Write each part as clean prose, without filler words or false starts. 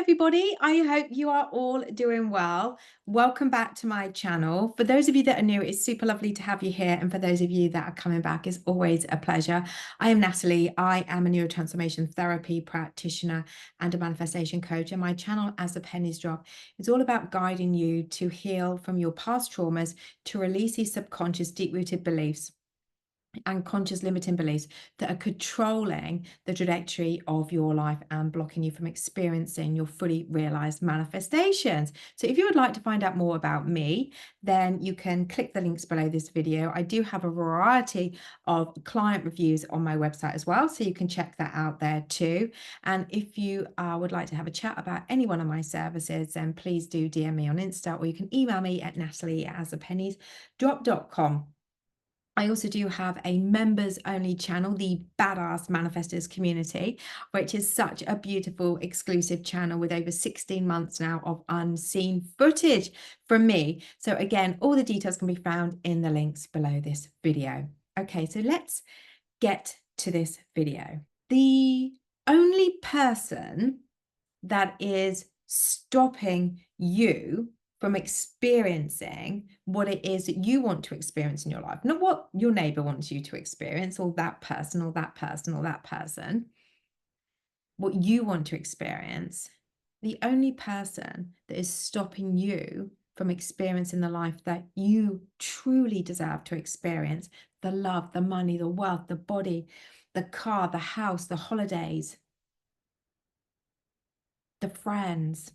everybody. I hope you are all doing well. Welcome back to my channel. For those of you that are new, it's super lovely to have you here. And for those of you that are coming back, it's always a pleasure. I am Natalie. I am a neurotransformation therapy practitioner and a manifestation coach. And my channel, As the Pennies Drop, is all about guiding you to heal from your past traumas, to release these subconscious, deep-rooted beliefs and conscious limiting beliefs that are controlling the trajectory of your life and blocking you from experiencing your fully realized manifestations. So if you would like to find out more about me, then you can click the links below this video. I do have a variety of client reviews on my website as well, so you can check that out there too. And if you would like to have a chat about any one of my services, then please do DM me on Insta, or you can email me at natalie@thepenniesdrop.com. I also do have a members only channel, the Badass Manifestors community, which is such a beautiful exclusive channel with over 16 months now of unseen footage from me. So again, all the details can be found in the links below this video. Okay, so let's get to this video. The only person that is stopping you from experiencing what it is that you want to experience in your life, not what your neighbor wants you to experience, or that person, or that person, or that person, what you want to experience. The only person that is stopping you from experiencing the life that you truly deserve to experience, the love, the money, the wealth, the body, the car, the house, the holidays, the friends,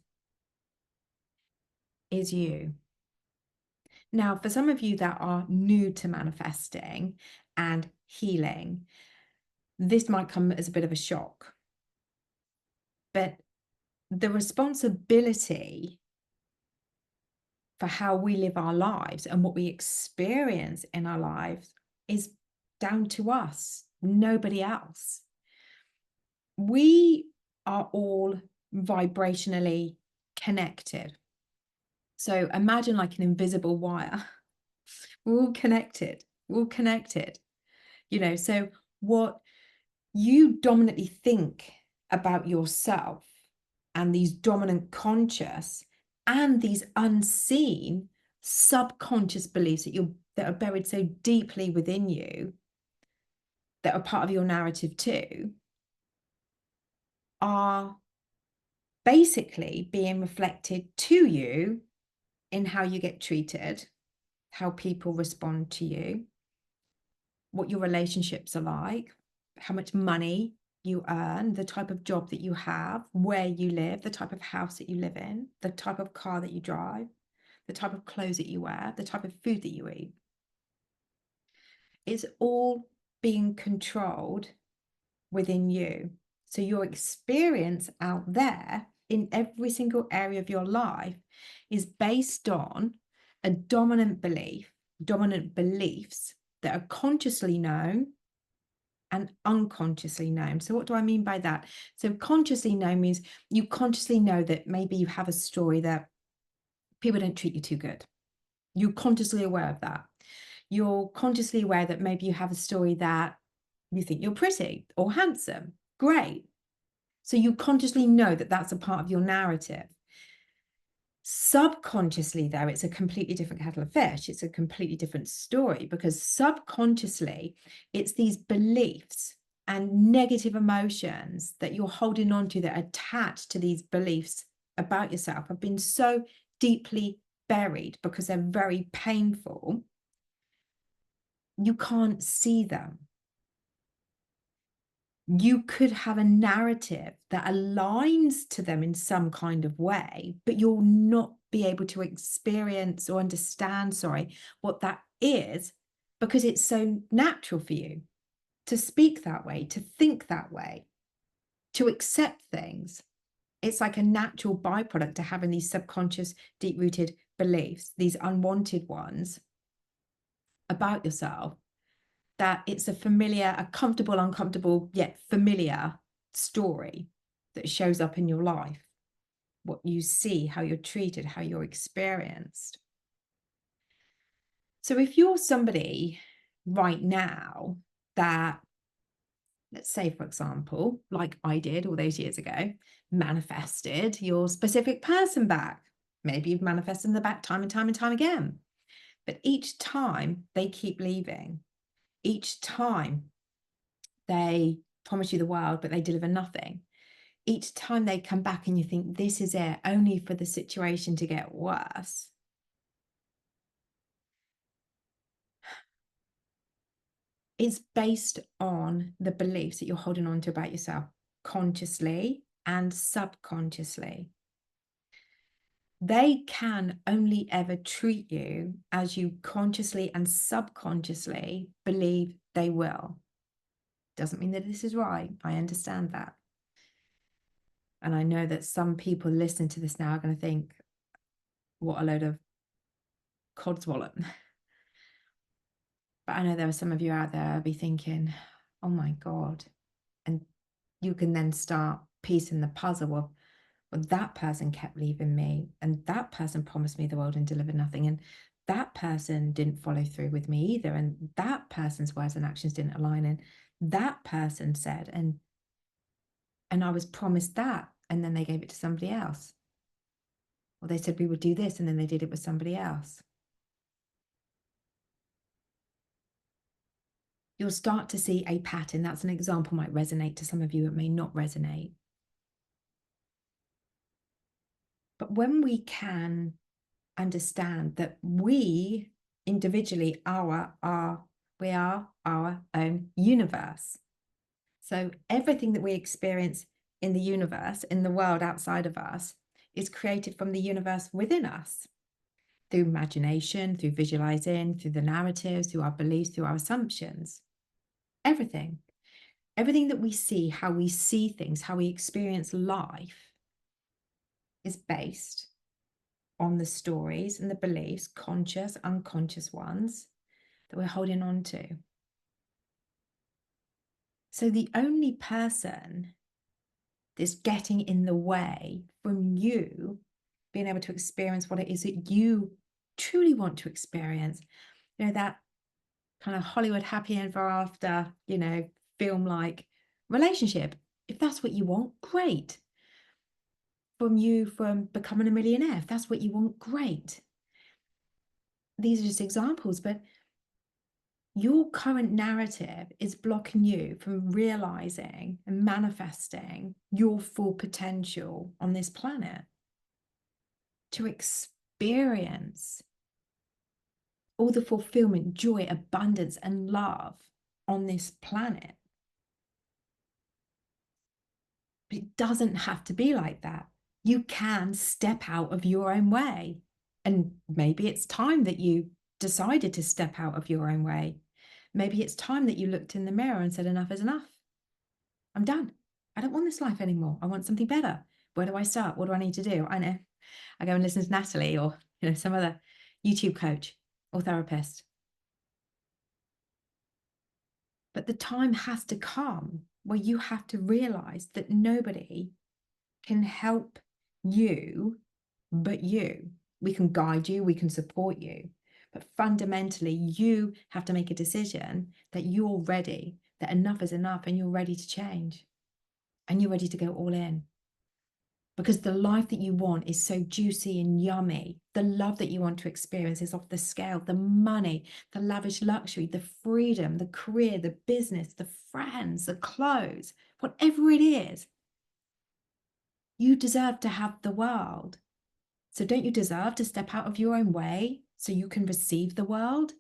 is you. Now, for some of you that are new to manifesting and healing, this might come as a bit of a shock. But the responsibility for how we live our lives and what we experience in our lives is down to us, nobody else. We are all vibrationally connected. So imagine like an invisible wire. We're all connected. We're all connected. So what you dominantly think about yourself, and these dominant conscious and these unseen subconscious beliefs that are buried so deeply within you, that are part of your narrative too, are basically being reflected to you in how you get treated, how people respond to you, what your relationships are like, how much money you earn, the type of job that you have, where you live, the type of house that you live in, the type of car that you drive, the type of clothes that you wear, the type of food that you eat. It's all being controlled within you. So your experience out there in every single area of your life is based on a dominant belief, dominant beliefs that are consciously known and unconsciously known. So what do I mean by that? So consciously known means you consciously know that maybe you have a story that people don't treat you too good. You're consciously aware of that. You're consciously aware that maybe you have a story that you think you're pretty or handsome. Great. So you consciously know that that's a part of your narrative. Subconsciously, though, it's a completely different kettle of fish. It's a completely different story, because subconsciously, it's these beliefs and negative emotions that you're holding on to, that are attached to these beliefs about yourself, have been so deeply buried because they're very painful. You can't see them. You could have a narrative that aligns to them in some kind of way, but you'll not be able to experience or understand, what that is, because it's so natural for you to speak that way, to think that way, to accept things. It's like a natural byproduct to having these subconscious, deep-rooted beliefs, these unwanted ones about yourself, that it's a familiar, a comfortable, uncomfortable, yet familiar story that shows up in your life, what you see, how you're treated, how you're experienced. So if you're somebody right now that Let's say, for example, like I did all those years ago, manifested your specific person back. Maybe you've manifested in the back time and time and time again. But each time they keep leaving, each time they promise you the world, but they deliver nothing. Each time they come back and you think, this is it, only for the situation to get worse. It's based on the beliefs that you're holding on to about yourself, consciously and subconsciously. They can only ever treat you as you consciously and subconsciously believe they will. Doesn't mean that this is right. I understand that. And I know that some people listening to this now are going to think, what a load of codswallop. But I know there are some of you out there be thinking, oh my God. And you can then start piecing the puzzle of, well, that person kept leaving me, and that person promised me the world and delivered nothing. And that person didn't follow through with me either. And that person's words and actions didn't align. And that person said, and I was promised that, and then they gave it to somebody else. Or they said we would do this, and then they did it with somebody else. You'll start to see a pattern. That's an example, might resonate to some of you, it may not resonate. But when we can understand that we individually we are our own universe. So everything that we experience in the universe, in the world outside of us, is created from the universe within us through imagination, through visualizing, through the narratives, through our beliefs, through our assumptions. Everything that we see, how we see things, how we experience life is based on the stories and the beliefs, conscious, unconscious ones, that we're holding on to. So the only person that's getting in the way from you being able to experience what it is that you truly want to experience, that kind of Hollywood happy ever after, film-like relationship. If that's what you want, great. From becoming a millionaire, if that's what you want, great. These are just examples, but your current narrative is blocking you from realizing and manifesting your full potential on this planet, to experience all the fulfillment, joy, abundance, and love on this planet. But it doesn't have to be like that. You can step out of your own way. And maybe it's time that you decided to step out of your own way. Maybe it's time that you looked in the mirror and said, enough is enough. I'm done. I don't want this life anymore. I want something better. Where do I start? What do I need to do? I know. I go and listen to Natalie or some other YouTube coach or therapist. But the time has to come where you have to realize that nobody can help you but you. We can guide you, we can support you, but fundamentally you have to make a decision that you're ready, that enough is enough, and you're ready to change, and you're ready to go all in. Because the life that you want is so juicy and yummy. The love that you want to experience is off the scale. The money, the lavish luxury, the freedom, the career, the business, the friends, the clothes, whatever it is, you deserve to have the world. So don't you deserve to step out of your own way so you can receive the world?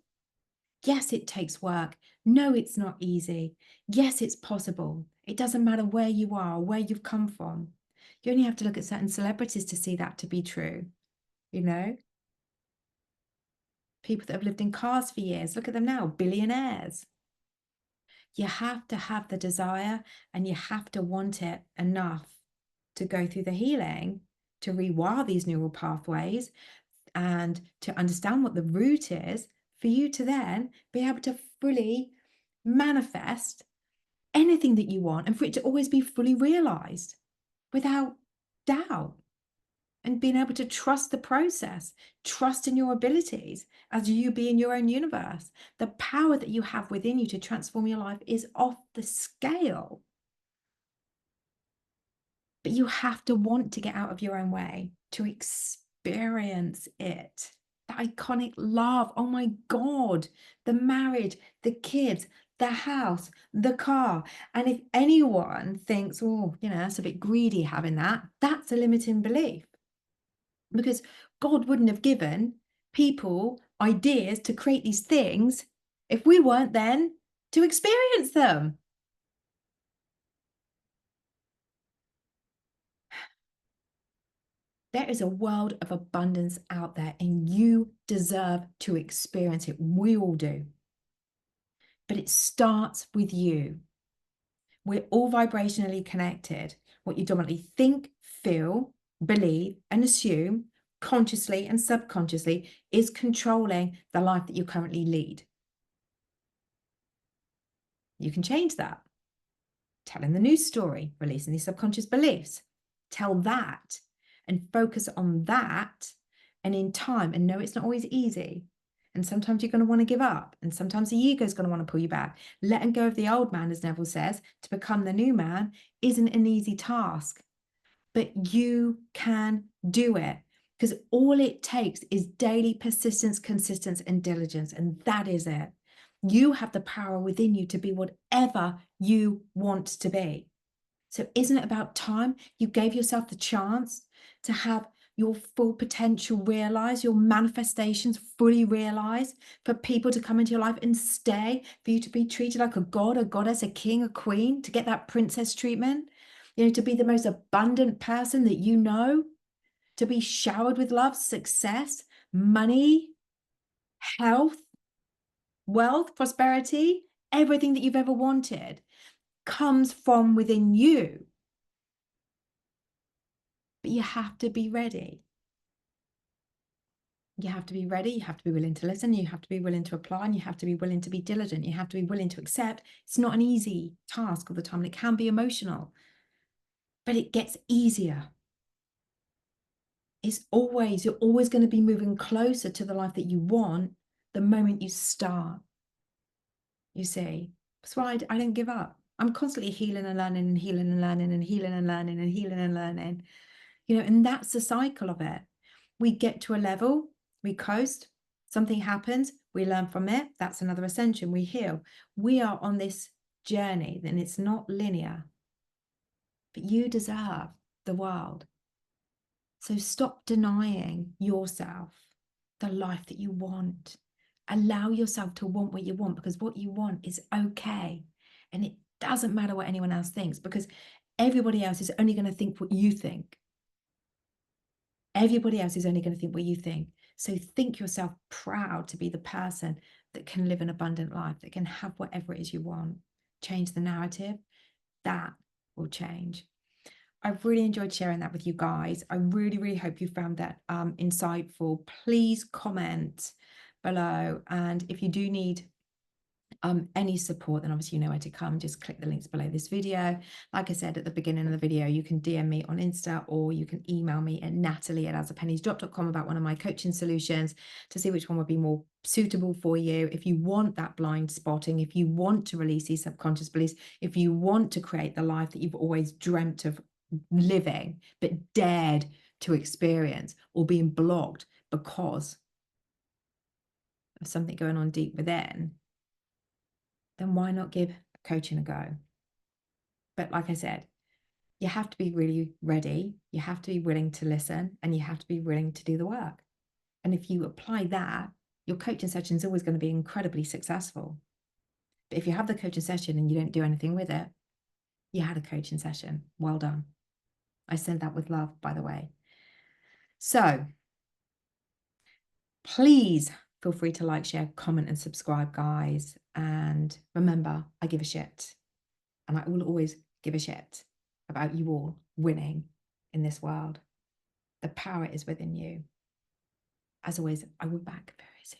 Yes, it takes work. No, it's not easy. Yes, it's possible. It doesn't matter where you are, where you've come from. You only have to look at certain celebrities to see that to be true, People that have lived in cars for years, look at them now, billionaires. You have to have the desire, and you have to want it enough to go through the healing, to rewire these neural pathways, and to understand what the root is, for you to then be able to fully manifest anything that you want, and for it to always be fully realized without doubt. and being able to trust the process, trust in your abilities as you be in your own universe. The power that you have within you to transform your life is off the scale. But you have to want to get out of your own way to experience it. The iconic love. Oh my God. The marriage, the kids, the house, the car. And if anyone thinks, oh, that's a bit greedy having that, that's a limiting belief. Because God wouldn't have given people ideas to create these things if we weren't then to experience them. There is a world of abundance out there, and you deserve to experience it. We all do. But it starts with you. We're all vibrationally connected. What you dominantly think, feel, believe, and assume, consciously and subconsciously, is controlling the life that you currently lead. You can change that. Telling the news story, releasing these subconscious beliefs. Tell that and focus on that. And in time, and no, it's not always easy. And sometimes you're going to want to give up. And sometimes the ego is going to want to pull you back. Letting go of the old man, as Neville says, to become the new man isn't an easy task. But you can do it. Because all it takes is daily persistence, consistency, and diligence. And that is it. You have the power within you to be whatever you want to be. So isn't it about time you gave yourself the chance to have your full potential realized, your manifestations fully realized, for people to come into your life and stay, for you to be treated like a god, a goddess, a king, a queen, to get that princess treatment, to be the most abundant person that you know, to be showered with love, success, money, health, wealth, prosperity, everything that you've ever wanted comes from within you. But you have to be ready. You have to be ready. You have to be willing to listen. You have to be willing to apply, and you have to be willing to be diligent. You have to be willing to accept. It's not an easy task all the time, and it can be emotional, but it gets easier. You're always going to be moving closer to the life that you want the moment you start. You see, that's why I don't give up. I'm constantly healing and learning and healing and learning and healing and learning and healing and learning, and that's the cycle of it. We get to a level, we coast, something happens, we learn from it. That's another ascension. We heal. We are on this journey, and it's not linear, but you deserve the world. So stop denying yourself the life that you want. Allow yourself to want what you want, because what you want is okay. And it doesn't matter what anyone else thinks, because everybody else is only going to think what you think. Everybody else is only going to think what you think. So think yourself proud to be the person that can live an abundant life, that can have whatever it is you want. Change the narrative. That will change. I've really enjoyed sharing that with you guys. I really, really hope you found that insightful. Please comment below. And if you do need any support, then obviously you know where to come. Just click the links below this video. Like I said at the beginning of the video, you can DM me on Insta, or you can email me at natalie@asapenniesdrop.com about one of my coaching solutions to see which one would be more suitable for you. If you want that blind spotting, if you want to release these subconscious beliefs, if you want to create the life that you've always dreamt of living but dared to experience, or being blocked because of something going on deep within, then why not give coaching a go? But like I said, you have to be really ready. You have to be willing to listen, and you have to be willing to do the work. And if you apply that, your coaching session is always going to be incredibly successful. But if you have the coaching session and you don't do anything with it, you had a coaching session. Well done. I send that with love, by the way. So please feel free to like, share, comment, and subscribe, guys. And remember, I give a shit. And I will always give a shit about you all winning in this world. The power is within you. As always, I will be back very soon.